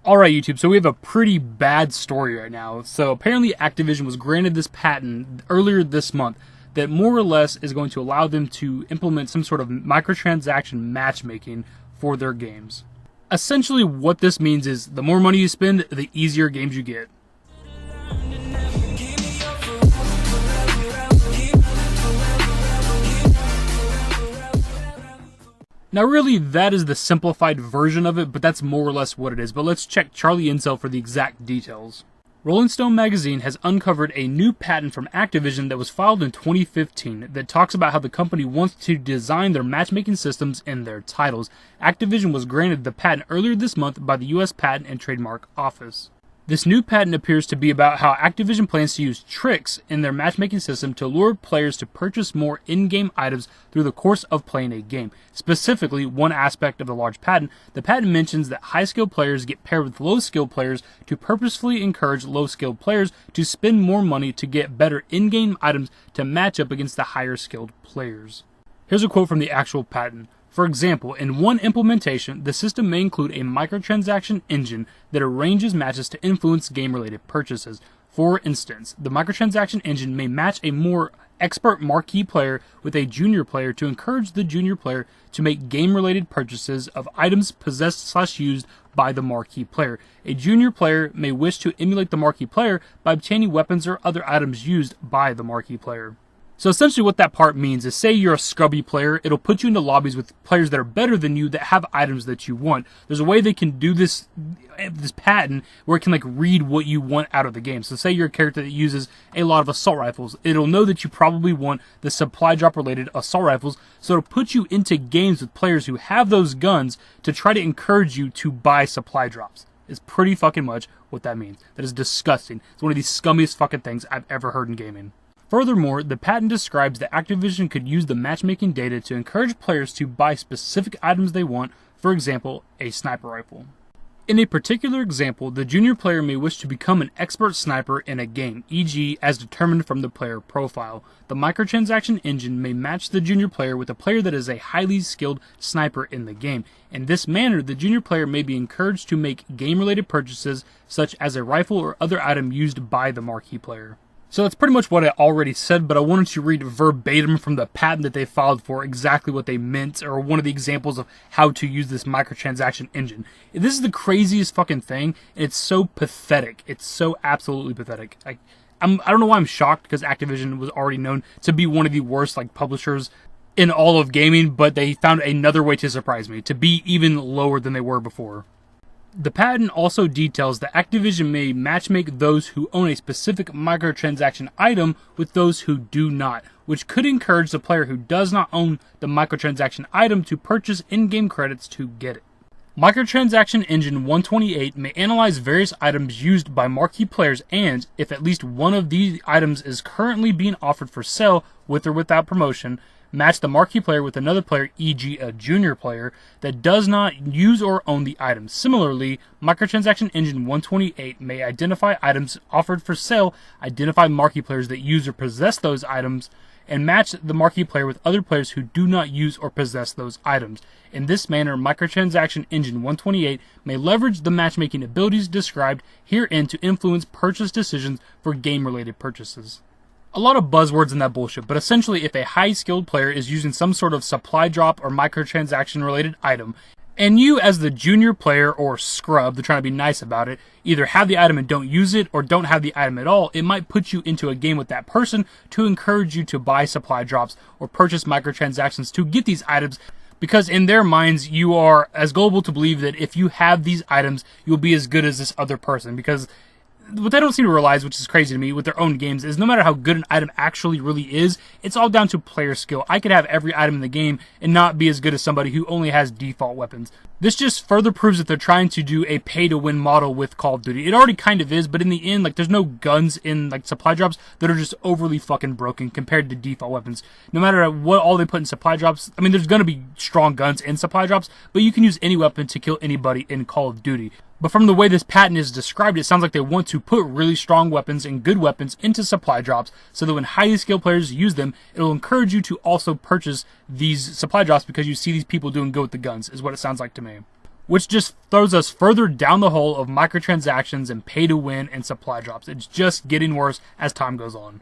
Alright YouTube, so we have a pretty bad story right now. So apparently Activision was granted this patent earlier this month that more or less is going to allow them to implement some sort of microtransaction matchmaking for their games. Essentially what this means is the more money you spend, the easier games you get. Now really, that is the simplified version of it, but that's more or less what it is. But let's check Charlie Incel for the exact details. Rolling Stone magazine has uncovered a new patent from Activision that was filed in 2015 that talks about how the company wants to design their matchmaking systems in their titles. Activision was granted the patent earlier this month by the US Patent and Trademark Office. This new patent appears to be about how Activision plans to use tricks in their matchmaking system to lure players to purchase more in-game items through the course of playing a game. Specifically, one aspect of the large patent, the patent mentions that high-skilled players get paired with low-skilled players to purposefully encourage low-skilled players to spend more money to get better in-game items to match up against the higher-skilled players. Here's a quote from the actual patent. For example, in one implementation, the system may include a microtransaction engine that arranges matches to influence game-related purchases. For instance, the microtransaction engine may match a more expert marquee player with a junior player to encourage the junior player to make game-related purchases of items possessed/used by the marquee player. A junior player may wish to emulate the marquee player by obtaining weapons or other items used by the marquee player. So essentially what that part means is, say you're a scrubby player, it'll put you into lobbies with players that are better than you that have items that you want. There's a way they can do this patent where it can read what you want out of the game. So say you're a character that uses a lot of assault rifles. It'll know that you probably want the supply drop related assault rifles, so it'll put you into games with players who have those guns to try to encourage you to buy supply drops. Is pretty fucking much what that means. That is disgusting. It's one of the scummiest fucking things I've ever heard in gaming. Furthermore, the patent describes that Activision could use the matchmaking data to encourage players to buy specific items they want, for example, a sniper rifle. In a particular example, the junior player may wish to become an expert sniper in a game, e.g. as determined from the player profile. The microtransaction engine may match the junior player with a player that is a highly skilled sniper in the game. In this manner, the junior player may be encouraged to make game-related purchases, such as a rifle or other item used by the marquee player. So that's pretty much what I already said, but I wanted to read verbatim from the patent that they filed for exactly what they meant, or one of the examples of how to use this microtransaction engine. This is the craziest fucking thing, and it's so pathetic. It's so absolutely pathetic. I don't know why I'm shocked, because Activision was already known to be one of the worst publishers in all of gaming, but they found another way to surprise me, to be even lower than they were before. The patent also details that Activision may matchmake those who own a specific microtransaction item with those who do not, which could encourage the player who does not own the microtransaction item to purchase in-game credits to get it. Microtransaction Engine 128 may analyze various items used by marquee players and, if at least one of these items is currently being offered for sale with or without promotion, match the marquee player with another player, e.g. a junior player, that does not use or own the item. Similarly, Microtransaction Engine 128 may identify items offered for sale, identify marquee players that use or possess those items, and match the marquee player with other players who do not use or possess those items. In this manner, Microtransaction Engine 128 may leverage the matchmaking abilities described herein to influence purchase decisions for game-related purchases. A lot of buzzwords in that bullshit, but essentially if a high-skilled player is using some sort of supply drop or microtransaction-related item, and you as the junior player or scrub, they're trying to be nice about it, either have the item and don't use it, or don't have the item at all, it might put you into a game with that person to encourage you to buy supply drops or purchase microtransactions to get these items, because in their minds you are as gullible to believe that if you have these items, you'll be as good as this other person, because what they don't seem to realize, which is crazy to me, with their own games, is no matter how good an item actually really is, it's all down to player skill. I could have every item in the game and not be as good as somebody who only has default weapons. This just further proves that they're trying to do a pay-to-win model with Call of Duty. It already kind of is, but in the end, there's no guns in, supply drops that are just overly fucking broken compared to default weapons. No matter what all they put in supply drops, I mean, there's gonna be strong guns in supply drops, but you can use any weapon to kill anybody in Call of Duty. But from the way this patent is described, it sounds like they want to put really strong weapons and good weapons into supply drops so that when highly skilled players use them, it will encourage you to also purchase these supply drops because you see these people doing good with the guns, is what it sounds like to me. which just throws us further down the hole of microtransactions and pay to win and supply drops. It's just getting worse as time goes on.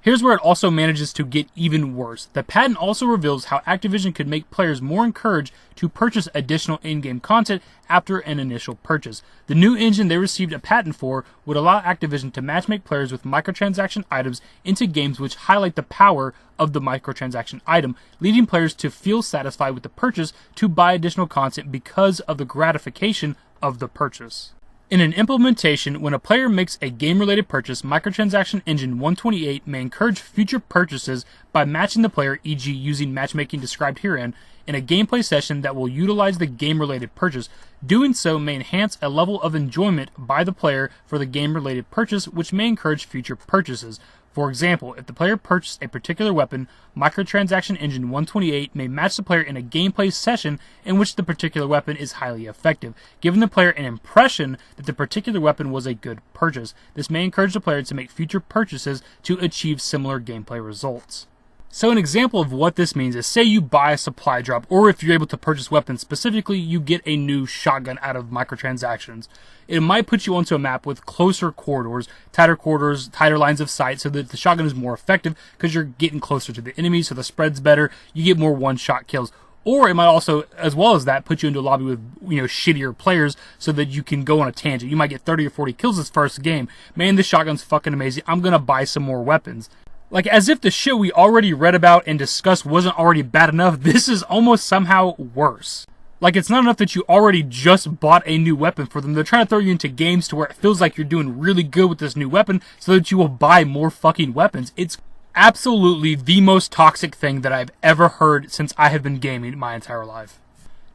Here's where it also manages to get even worse. The patent also reveals how Activision could make players more encouraged to purchase additional in-game content after an initial purchase. The new engine they received a patent for would allow Activision to matchmake players with microtransaction items into games which highlight the power of the microtransaction item, leading players to feel satisfied with the purchase to buy additional content because of the gratification of the purchase. In an implementation, when a player makes a game-related purchase, Microtransaction Engine 128 may encourage future purchases by matching the player, e.g. using matchmaking described herein, in a gameplay session that will utilize the game-related purchase. Doing so may enhance a level of enjoyment by the player for the game-related purchase, which may encourage future purchases. For example, if the player purchased a particular weapon, Microtransaction Engine 128 may match the player in a gameplay session in which the particular weapon is highly effective, giving the player an impression that the particular weapon was a good purchase. This may encourage the player to make future purchases to achieve similar gameplay results. So an example of what this means is, say you buy a supply drop, or if you're able to purchase weapons specifically, you get a new shotgun out of microtransactions. It might put you onto a map with closer corridors, tighter lines of sight, so that the shotgun is more effective because you're getting closer to the enemy, so the spread's better, you get more one-shot kills. Or it might also, as well as that, put you into a lobby with, shittier players so that you can go on a tangent. You might get 30 or 40 kills this first game. Man, this shotgun's fucking amazing. I'm gonna buy some more weapons. Like, as if the shit we already read about and discussed wasn't already bad enough, this is almost somehow worse. Like, it's not enough that you already just bought a new weapon for them. They're trying to throw you into games to where it feels like you're doing really good with this new weapon so that you will buy more fucking weapons. It's absolutely the most toxic thing that I've ever heard since I have been gaming my entire life.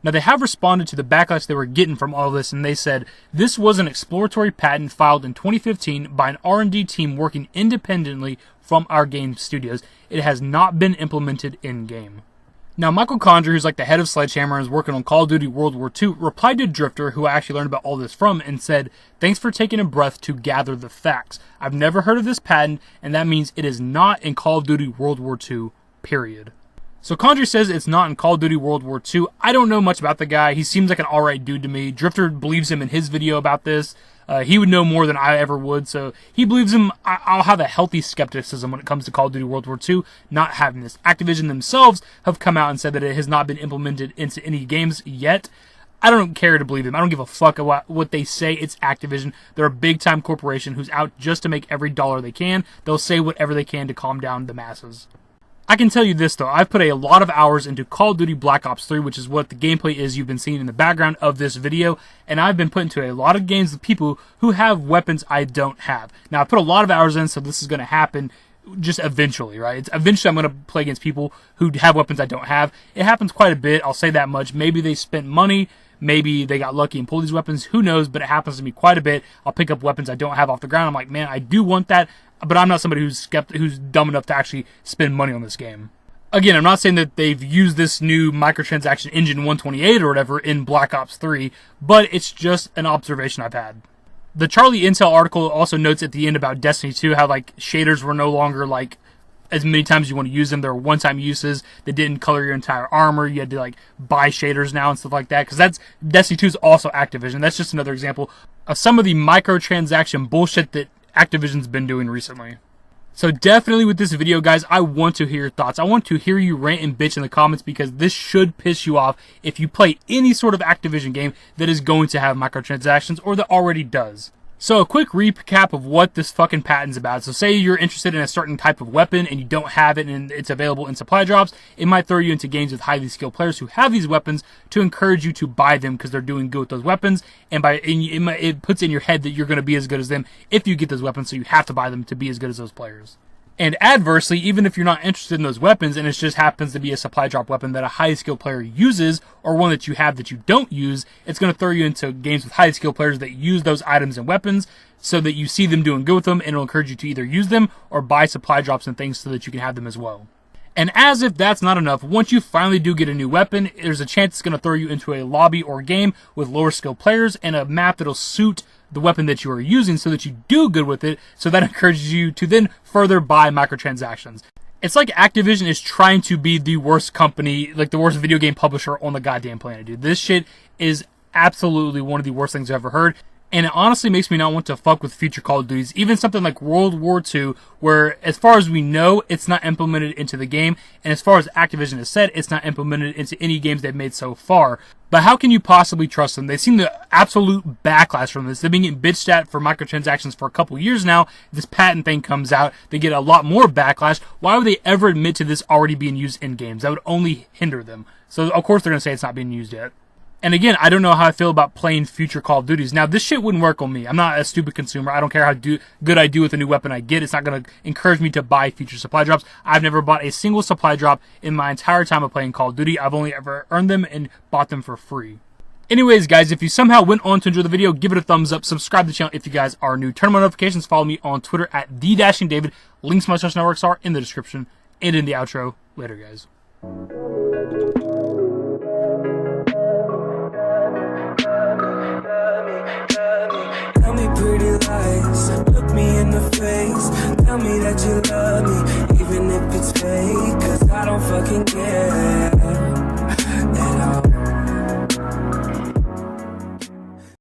Now, they have responded to the backlash they were getting from all this, and they said, this was an exploratory patent filed in 2015 by an R&D team working independently from our game studios. It has not been implemented in-game. Now, Michael Condrey, who's like the head of Sledgehammer and is working on Call of Duty World War II, replied to Drifter, who I actually learned about all this from, and said, thanks for taking a breath to gather the facts. I've never heard of this patent, and that means it is not in Call of Duty World War II, period. So Condrey says it's not in Call of Duty World War II. I don't know much about the guy. He seems like an alright dude to me. Drifter believes him in his video about this. He would know more than I ever would, so he believes him. I'll have a healthy skepticism when it comes to Call of Duty World War II not having this. Activision themselves have come out and said that it has not been implemented into any games yet. I don't care to believe them. I don't give a fuck about what they say. It's Activision. They're a big-time corporation who's out just to make every dollar they can. They'll say whatever they can to calm down the masses. I can tell you this, though. I've put a lot of hours into Call of Duty Black Ops 3, which is what the gameplay is you've been seeing in the background of this video, and I've been put into a lot of games with people who have weapons I don't have. Now, I put a lot of hours in, so this is going to happen just eventually, right? Eventually I'm going to play against people who have weapons I don't have. It happens quite a bit, I'll say that much. Maybe they spent money, maybe they got lucky and pulled these weapons, who knows, but it happens to me quite a bit. I'll pick up weapons I don't have off the ground. I'm like, man, I do want that, but I'm not somebody who's dumb enough to actually spend money on this game. Again, I'm not saying that they've used this new microtransaction engine 128 or whatever in Black Ops 3, but it's just an observation I've had. The Charlie Intel article also notes at the end about Destiny 2 how like shaders were no longer like as many times as you want to use them. There were one-time uses that didn't color your entire armor. You had to like buy shaders now and stuff like that, because that's Destiny 2 is also Activision. That's just another example of some of the microtransaction bullshit that Activision's been doing recently. So definitely with this video, guys, I want to hear your thoughts. I want to hear you rant and bitch in the comments, because this should piss you off if you play any sort of Activision game that is going to have microtransactions or that already does. So a quick recap of what this fucking patent's about. So say you're interested in a certain type of weapon and you don't have it and it's available in supply drops. It might throw you into games with highly skilled players who have these weapons to encourage you to buy them because they're doing good with those weapons. And it puts in your head that you're going to be as good as them if you get those weapons, so you have to buy them to be as good as those players. And adversely, even if you're not interested in those weapons and it just happens to be a supply drop weapon that a highly skilled player uses, or one that you have that you don't use, it's going to throw you into games with highly skilled players that use those items and weapons so that you see them doing good with them, and it'll encourage you to either use them or buy supply drops and things so that you can have them as well. And as if that's not enough, once you finally do get a new weapon, there's a chance it's going to throw you into a lobby or game with lower skilled players and a map that'll suit the weapon that you are using so that you do good with it, so that encourages you to then further buy microtransactions. It's like Activision is trying to be the worst company, like the worst video game publisher on the goddamn planet, dude. This shit is absolutely one of the worst things I've ever heard. And it honestly makes me not want to fuck with future Call of Duties. Even something like World War II, where as far as we know, it's not implemented into the game. And as far as Activision has said, it's not implemented into any games they've made so far. But how can you possibly trust them? They seem to absolute backlash from this. They've been getting bitched at for microtransactions for a couple years now. This patent thing comes out. They get a lot more backlash. Why would they ever admit to this already being used in games? That would only hinder them. So of course they're going to say it's not being used yet. And again, I don't know how I feel about playing future Call of Duties. Now, this shit wouldn't work on me. I'm not a stupid consumer. I don't care how good I do with a new weapon I get. It's not going to encourage me to buy future supply drops. I've never bought a single supply drop in my entire time of playing Call of Duty. I've only ever earned them and bought them for free. Anyways, guys, if you somehow went on to enjoy the video, give it a thumbs up. Subscribe to the channel if you guys are new. Turn on notifications. Follow me on Twitter at @TheDashingDavid. Links to my social networks are in the description and in the outro. Later, guys. Tell me pretty lies, look me in the face. Tell me that you love me, even if it's fake. 'Cause I don't fucking care.